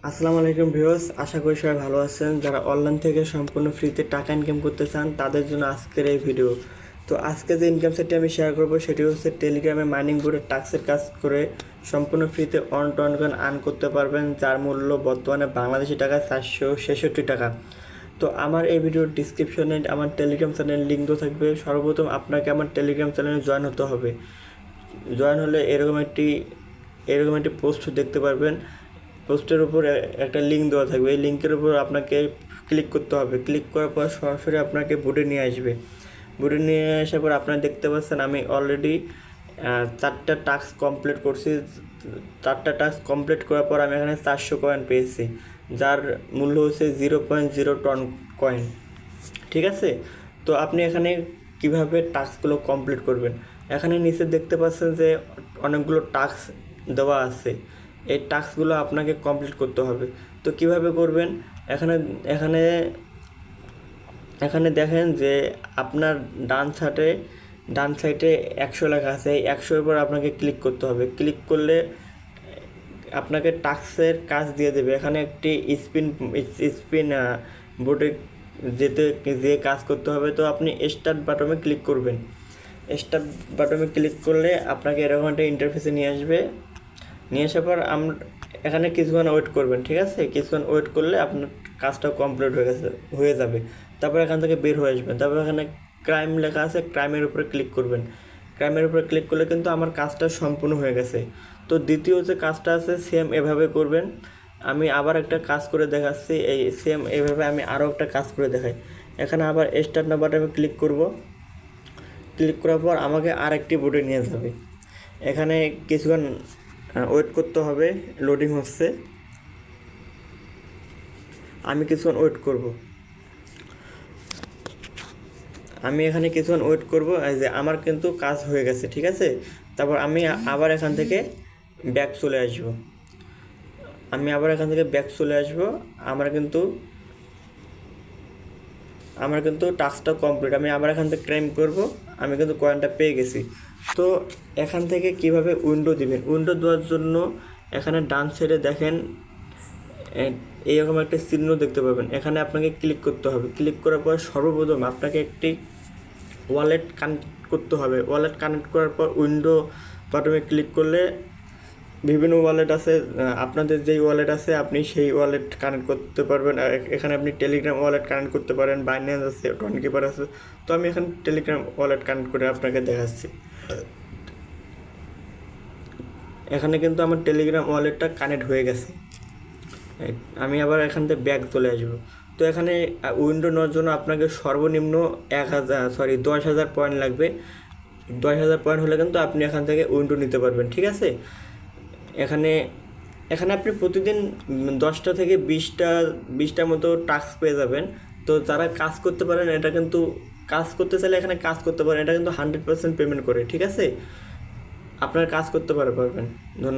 আসসালামু আলাইকুম ভিউয়ার্স, আশা করি সবাই ভালো আছেন। যারা অনলাইন থেকে সম্পূর্ণ ফ্রিতে টাকা ইনকাম করতে চান তাদের জন্য আজকের এই ভিডিও। তো আজকে যে ইনকাম সেটটি আমি শেয়ার করব সেটি হচ্ছে টেলিগ্রামে মাইনিং বোর্ডের টাস্কের কাজ করে সম্পূর্ণ ফ্রিতে অন কয়েন আর্ন করতে পারবেন, যার মূল্য বর্তমানে বাংলাদেশি টাকা 466 টাকা। তো আমার এই ভিডিওর ডিসক্রিপশনে আমার টেলিগ্রাম চ্যানেল লিঙ্ক দেওয়া থাকবে। সর্বপ্রথম আপনাকে আমার টেলিগ্রাম চ্যানেলে জয়েন হতে হবে। জয়েন হলে এরকম একটি পোস্ট দেখতে পারবেন। পোস্টের উপর একটা লিঙ্ক দেওয়া থাকবে। এই লিঙ্কের উপর আপনাকে ক্লিক করতে হবে। ক্লিক করার পর সরাসরি আপনাকে বোর্ডে নিয়ে আসবে। বোর্ডে নিয়ে আসার পর আপনারা দেখতে পাচ্ছেন আমি অলরেডি 4টা টাস্ক কমপ্লিট করছি। 4টা টাস্ক কমপ্লিট করার পর আমি এখানে 400 কয়েন পেয়েছি, যার মূল্য হচ্ছে 0.0 টন কয়েন। ঠিক আছে, তো আপনি এখানে কিভাবে টাস্কগুলো কমপ্লিট করবেন, এখানে নিচে দেখতে পাচ্ছেন যে অনেকগুলো টাস্ক দেওয়া আছে। এই টাস্কগুলো আপনাকে কমপ্লিট করতে হবে। তো কিভাবে করবেন, এখানে এখানে এখানে দেখেন যে আপনার ডান সাইডে 100 লেখা আছে। এই 100-এর উপর আপনাকে ক্লিক করতে হবে। ক্লিক করলে আপনাকে টাস্কের কাজ দিয়ে দেবে। এখানে একটি স্পিন বোর্ডে যে কাজ করতে হবে। তো আপনি স্টার্ট বাটনে ক্লিক করবেন। স্টার্ট বাটনে ক্লিক করলে আপনাকে এরকম একটা ইন্টারফেসে নিয়ে আসবে। নিয়ে আসার পর এখানে কিছুক্ষণ ওয়েট করবেন। ঠিক আছে, কিছুক্ষণ ওয়েট করলে আপনার কাজটা কমপ্লিট হয়ে যাবে। তারপর এখান থেকে বের হয়ে আসবেন। তারপর এখানে ক্রাইম লেখা আছে, ক্রাইমের উপরে ক্লিক করবেন। ক্রাইমের উপরে ক্লিক করলে কিন্তু আমার কাজটা সম্পূর্ণ হয়ে গেছে। তো দ্বিতীয় যে কাজটা আছে সেম এভাবে করবেন। আমি আবার একটা কাজ করে দেখাচ্ছি। এই সেম এভাবে আমি আরও একটা কাজ করে দেখাই। এখানে আবার স্টার্ট নাও বাটনে ক্লিক করব। ক্লিক করার পর আমাকে আরেকটি বোর্ডে নিয়ে যাবে। এখানে কিছুক্ষণ ওয়েট করতে হবে, লোডিং হচ্ছে। আমি কিছুক্ষণ ওয়েট করব। এই যে আমার কিন্তু কাজ হয়ে গেছে। ঠিক আছে, তারপর আমি আবার এখান থেকে ব্যাক চলে আসব। আমার কিন্তু টাস্কটা কমপ্লিট। আমি আবার এখান থেকে ক্লেম করব। আমি কিন্তু কয়েনটা পেয়ে গেছি। তো এখান থেকে কিভাবে উইন্ডো দিবেন, উইন্ডো দেওয়ার জন্য এখানে ডান সাইডে দেখেন এইরকম একটা চিহ্ন দেখতে পাবেন। এখানে আপনাকে ক্লিক করতে হবে। ক্লিক করার পর সর্বপ্রথম আপনাকে একটি ওয়ালেট কানেক্ট করতে হবে। ওয়ালেট কানেক্ট করার পর উইন্ডো বাটনে ক্লিক করলে বিভিন্ন ওয়ালেট আছে। আপনাদের যেই ওয়ালেট আছে আপনি সেই ওয়ালেট কানেক্ট করতে পারবেন। আর এখানে আপনি টেলিগ্রাম ওয়ালেট কানেক্ট করতে পারেন, বাইন্যান্স আছে, টোয়েন্টিপার আছে। তো আমি এখন টেলিগ্রাম ওয়ালেট কানেক্ট করে আপনাকে দেখাচ্ছি। এখানে কিন্তু আমার টেলিগ্রাম ওয়ালেটটা কানেক্ট হয়ে গেছে। আমি আবার এখান থেকে ব্যাক চলে আসবো। তো এখানে উইন্ডো নেওয়ার জন্য আপনাকে সর্বনিম্ন 10,000 পয়েন্ট লাগবে। 10,000 পয়েন্ট হলে কিন্তু আপনি এখান থেকে উইন্ডো নিতে পারবেন। ঠিক আছে, এখানে আপনি প্রতিদিন 10টা থেকে 20টার মতো টাস্ক পেয়ে যাবেন। তো যারা কাজ করতে পারেন, এটা কিন্তু কাজ করতে চাইলে এখানে কাজ করতে পারেন। এটা কিন্তু 100% পেমেন্ট করে। ঠিক আছে, আপনার কাজ করতে পারবেন। ধন্যবাদ।